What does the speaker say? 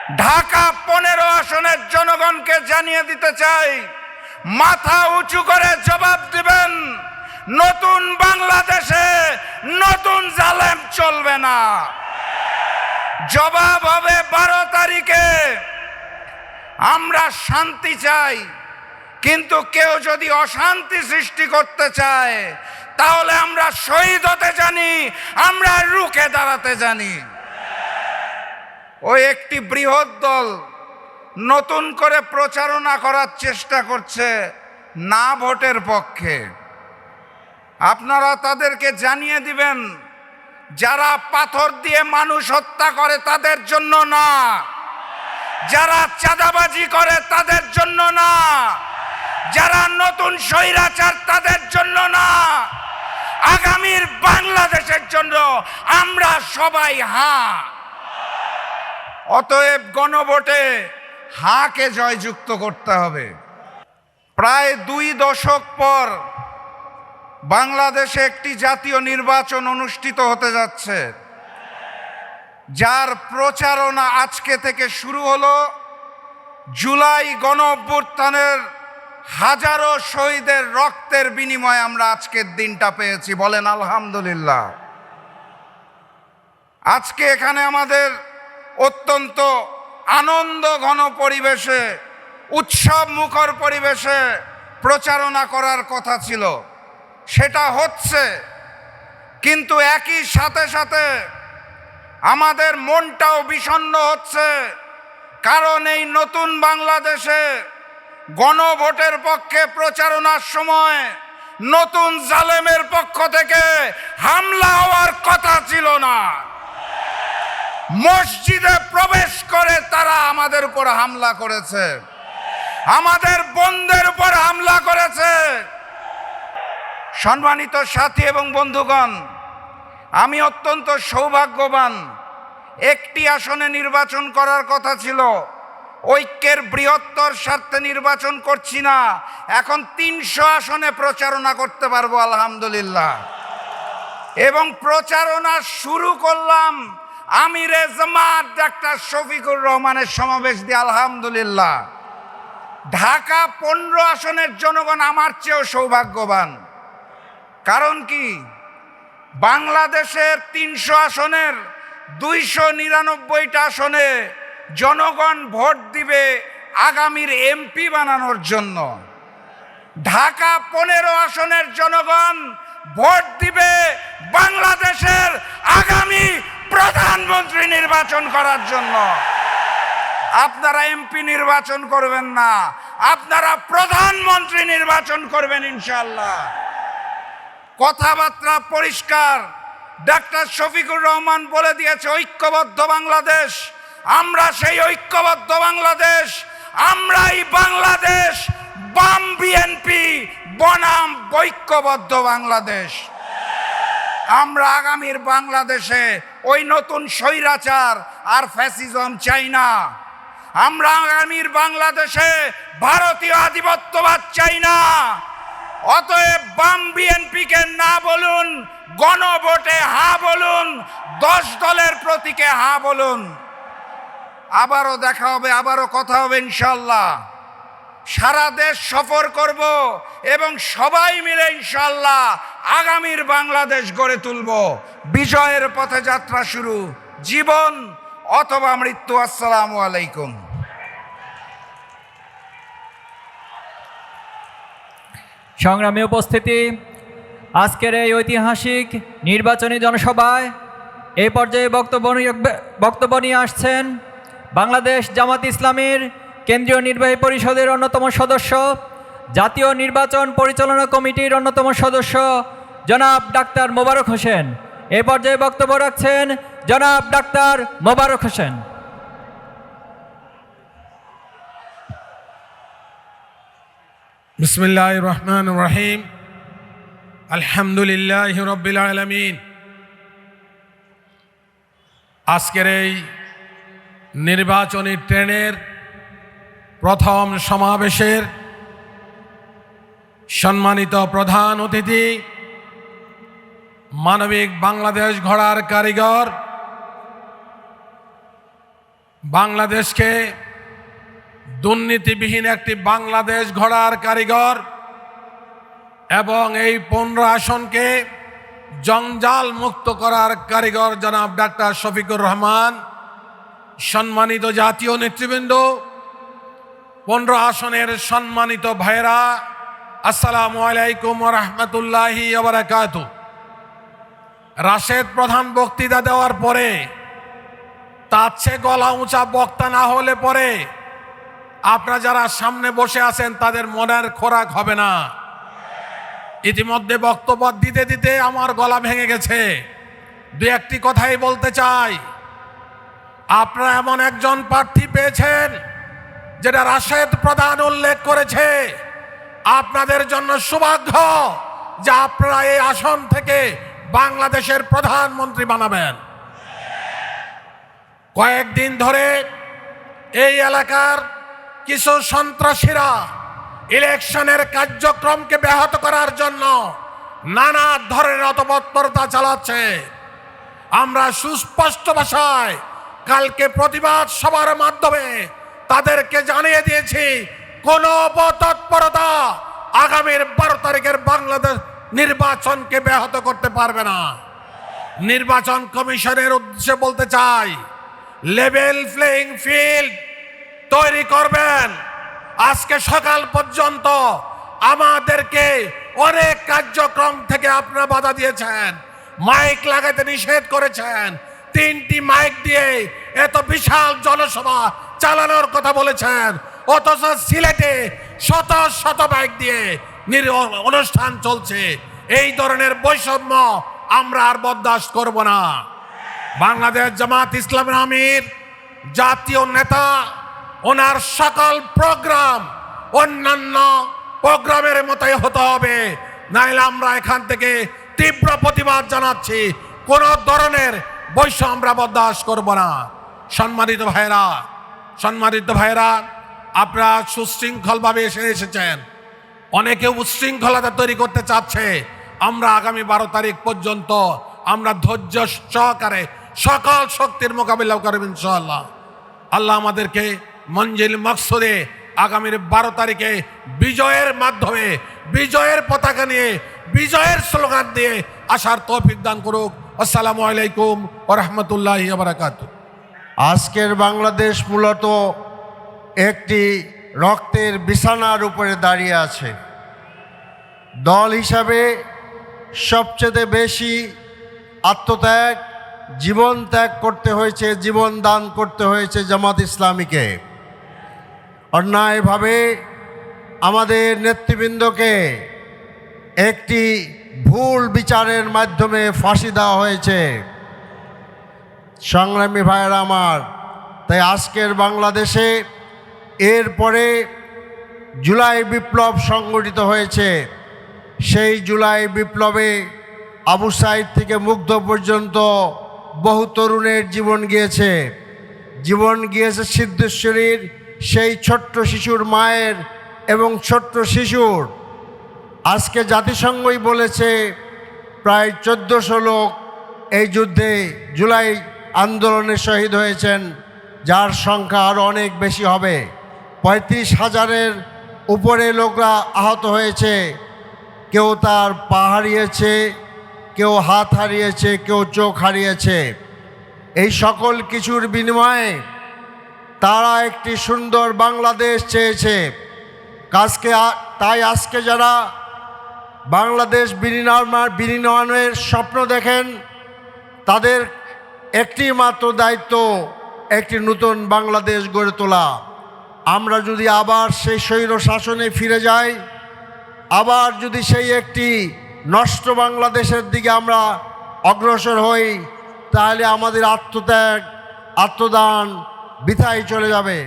ঢাকা 15 আসনের জনগণকে জানিয়ে দিতে চাই, মাথা উঁচু করে জবাব দিবেন। নতুন বাংলাদেশে নতুন জালেম চলবে না। জবাব হবে 12 তারিখে। আমরা শান্তি চাই, কিন্তু কেউ যদি অশান্তি সৃষ্টি করতে চায় তাহলে আমরা শহীদ হতে জানি, আমরা রুখে দাঁড়াতে জানি। ওই একটি বৃহৎ দল নতুন করে প্রচারণা করার চেষ্টা করছে না ভোটের পক্ষে। আপনারা তাদেরকে জানিয়ে দিবেন, যারা পাথর দিয়ে মানুষ হত্যা করে তাদের জন্য না, যারা চাঁদাবাজি করে তাদের জন্য না, যারা নতুন স্বৈরাচার তাদের জন্য না, আগামীর বাংলাদেশের জন্য আমরা সবাই হাঁ। অতএব গণভোটে হাঁকে জয়যুক্ত করতে হবে। প্রায় 2 দশক পর বাংলাদেশে একটি জাতীয় নির্বাচন অনুষ্ঠিত হতে যাচ্ছে, যার প্রচারণা আজকে থেকে শুরু হলো। জুলাই গণঅভ্যুত্থানের হাজারো শহীদের রক্তের বিনিময়ে আমরা আজকের দিনটা পেয়েছি, বলেন আলহামদুলিল্লাহ। আজকে এখানে আমাদের অত্যন্ত আনন্দ ঘন পরিবেশে, উৎসব মুখর পরিবেশে প্রচারণা করার কথা ছিল, সেটা হচ্ছে। কিন্তু একই সাথে সাথে আমাদের মনটাও বিষণ্ণ হচ্ছে, কারণ এই নতুন বাংলাদেশে গণভোটের পক্ষে প্রচারণার সময় নতুন জালেমের পক্ষ থেকে হামলা হওয়ার কথা ছিল না। মসজিদে প্রবেশ করে তারা আমাদের উপর হামলা করেছে, আমাদের বোনদের উপর হামলা করেছে। সম্মানিত সাথী এবং বন্ধুগণ, আমি অত্যন্ত সৌভাগ্যবান। একটি আসনে নির্বাচন করার কথা ছিল, ঐক্যের বৃহত্তর স্বার্থে নির্বাচন করছি না, এখন 300 আসনে প্রচারণা করতে পারবো আলহামদুলিল্লাহ। এবং প্রচারণা শুরু করলাম আমিরে জামাত ডাক্তার শফিকুর রহমানের সমাবেশ দিয়ে আলহামদুলিল্লাহ। ঢাকা 15 আসনের জনগণ আমার চেয়েও সৌভাগ্যবান। কারণ কি, বাংলাদেশের 300 আসনের 299টা আসনে জনগণ ভোট দিবে আগামীর এমপি বানানোর জন্য। ঢাকা 15 আসনের জনগণ ভোট দিবে বাংলাদেশের আগামী প্রধানমন্ত্রী নির্বাচন করার জন্য। আপনারা এমপি নির্বাচন করবেন না, আপনারা প্রধানমন্ত্রী নির্বাচন করবেন ইনশাআল্লাহ। কথাবার্তা পরিষ্কার। ডাক্তার শফিকুর রহমান বলে দিয়েছে ঐক্যবদ্ধ বাংলাদেশ। আমরা সেই ঐক্যবদ্ধ বাংলাদেশ, আমরাই বাংলাদেশ, বাম বিএনপি বনাম ঐক্যবদ্ধ বাংলাদেশ। আমরা আগামীর বাংলাদেশে ওই নতুন স্বৈরাচার আর ফ্যাসিজম চাই না। আমরা আগামীর বাংলাদেশে ভারতীয় আধিপত্যবাদ চাই না। অতএব বাম বিএনপিকে না বলুন, গণভোটে হা বলুন, 10 দলের প্রতীকে হা বলুন। আবারও দেখা হবে, আবারও কথা হবে ইনশাল্লাহ। সারা দেশ সফর করব এবং সবাই মিলে ইনশাল্লাহ আগামীর বাংলাদেশ গড়ে তুলব। বিজয়ের পথে যাত্রা শুরু, জীবন অথবা মৃত্যু। আসসালামু আলাইকুম। সংগ্রামী উপস্থিতি, আজকের এই ঐতিহাসিক নির্বাচনী জনসভায় এই পর্যায়ে বক্তব্য নিয়ে আসছেন বাংলাদেশ জামাত ইসলামীর কেন্দ্রীয় নির্বাহী পরিষদের অন্যতম সদস্য, জাতীয় নির্বাচন পরিচালনা কমিটির অন্যতম সদস্য জনাব ডাক্তার মোবারক হোসেন। এই পর্যায়ে বক্তব্য রাখছেন জনাব ডাক্তার মোবারক হোসেন। বিসমিল্লাহির রহমানির রহিম। আলহামদুলিল্লাহি রাব্বিল আলামিন। আজকের এই নির্বাচনী ট্রেনের প্রথম সমাবেশের সম্মানিত প্রধান অতিথি, মানবিক বাংলাদেশ গড়ার কারিগর, বাংলাদেশকে দুর্নীতিবিহীন একটি বাংলাদেশ গড়ার কারিগর এবং এই 15 আসনকে জঞ্জাল মুক্ত করার কারিগর জনাব ডাক্তার শফিকুর রহমান, সম্মানিত জাতীয় নেতৃবৃন্দ, 15 আসনের সম্মানিত ভাইরা, আসসালামু আলাইকুম ওয়া রাহমাতুল্লাহি ওয়া বারাকাতুহু। রাশেদ প্রধান বক্তৃতা দেওয়ার পরে তার চেয়ে গলা উঁচা বক্তা না হলে পরে আপনারা যারা সামনে বসে আছেন তাদের মনের খোরাক হবে না। ইতিমধ্যে বক্তব্য দিতে দিতে আমার গলা ভেঙে গেছে। দু একটি কথাই বলতে চাই। আপনারা এমন একজন প্রার্থী পেয়েছেন যেটা রাশেদ প্রধান উল্লেখ করেছে। আপনাদের জন্য সৌভাগ্য যে আপনারা এই আসন থেকে বাংলাদেশের প্রধানমন্ত্রী বানাবেন। কয়েকদিন ধরে এই এলাকার কিছু সন্ত্রাসীরা ইলেকশনের কার্যক্রমকে ব্যাহত করার জন্য নানা ধরনের অতপৎপরতা চালাচ্ছে। আমরা সুস্পষ্ট ভাষায় কালকে প্রতিবাদ সভার মাধ্যমে তাদেরকে জানিয়ে দিয়েছি, কোন অপতৎপরতা আগামীর 12 তারিখের বাংলাদেশ নির্বাচনকে ব্যাহত করতে পারবে না। নির্বাচন কমিশনের উদ্দেশ্যে বলতে চাই, লেভেল প্লেইং ফিল্ড তৈরি করবেন। আজকে সকাল পর্যন্ত আমাদেরকে অনেক কার্যক্রম থেকে আপনারা বাধা দিয়েছেন, মাইক লাগাতে নিষেধ করেছেন, 3টি মাইক দিয়ে এত বিশাল জনসভা চালানোর কথা বলেছেন, অথচ সিলেটে শত শত মাইক দিয়ে অনুষ্ঠান চলছে। এই ধরনের বৈষম্য আমরা আর বরদাস্ত করব না। বাংলাদেশ জামাত ইসলামের আমির, জাতীয় নেতা, ওনার সকল প্রোগ্রাম অন্যান্য প্রোগ্রামের মতোই হতে হবে, নাইলে আমরা এখান থেকে তীব্র প্রতিবাদ জানাচ্ছি। কোন ধরনের বৈষম্য আমরা বরদাস্ত করব না। সম্মানিত ভাইরা, আপনারা সুশৃঙ্খলভাবে এসেছেন। অনেকে উচ্ছৃঙ্খলতা তৈরি করতে চাচ্ছে। আমরা আগামী 12 তারিখ পর্যন্ত আমরা ধৈর্য সহকারে সকল শক্তির মোকাবিলা করব ইনশাআল্লাহ। আল্লাহ আমাদেরকে মঞ্জিল মকসুদে আগামীর 12 তারিখে বিজয়ের মাধ্যমে, বিজয়ের পতাকা নিয়ে, বিজয়ের স্লোগান দিয়ে আসার তৌফিক দান করুক। আসসালামু আলাইকুম ওয়া রাহমাতুল্লাহি ওয়া বারাকাতুহু। আজকের বাংলাদেশ মূলত একটি রক্তের বিছানার উপরে দাঁড়িয়ে আছে। দল হিসাবে সবচেয়ে বেশি আত্মত্যাগ, জীবন ত্যাগ করতে হয়েছে, জীবন দান করতে হয়েছে জামাত ইসলামীকে। অন্যায়ভাবে আমাদের নেতৃবৃন্দকে একটি ভুল বিচারের মাধ্যমে ফাঁসি দেওয়া হয়েছে। সংগ্রামী ভাইয়েরা আমার, তাই আজকের বাংলাদেশে এরপরে জুলাই বিপ্লব সংগঠিত হয়েছে। সেই জুলাই বিপ্লবে আবু সাইদ থেকে মুগ্ধ পর্যন্ত বহু তরুণের জীবন গিয়েছে। সিদ্ধেশ্বরীর সেই ছোট্ট শিশুর মায়ের এবং ছোট্ট শিশুর। আজকে জাতিসংঘই বলেছে প্রায় 1400 লোক এই যুদ্ধে জুলাই আন্দোলনে শহীদ হয়েছেন, যার সংখ্যা আরও অনেক বেশি হবে। 35,000-এর উপরে লোকরা আহত হয়েছে। কেউ তার পা হারিয়েছে, কেউ হাত হারিয়েছে, কেউ চোখ হারিয়েছে। এই সকল কিছুর বিনিময়ে তারা একটি সুন্দর বাংলাদেশ চেয়েছে। তাই আজকে যারা বাংলাদেশ বিনির্মাণের স্বপ্ন দেখেন, তাদের একটি মাত্র দায়িত্ব একটি নতুন বাংলাদেশ গড়ে তোলা। আমরা যদি আবার সেই স্বৈর শাসনে ফিরে যাই, আবার যদি সেই একটি নষ্ট বাংলাদেশের দিকে আমরা অগ্রসর হই, তাহলে আমাদের আত্মত্যাগ, আত্মদান বৃথায় চলে যাবে।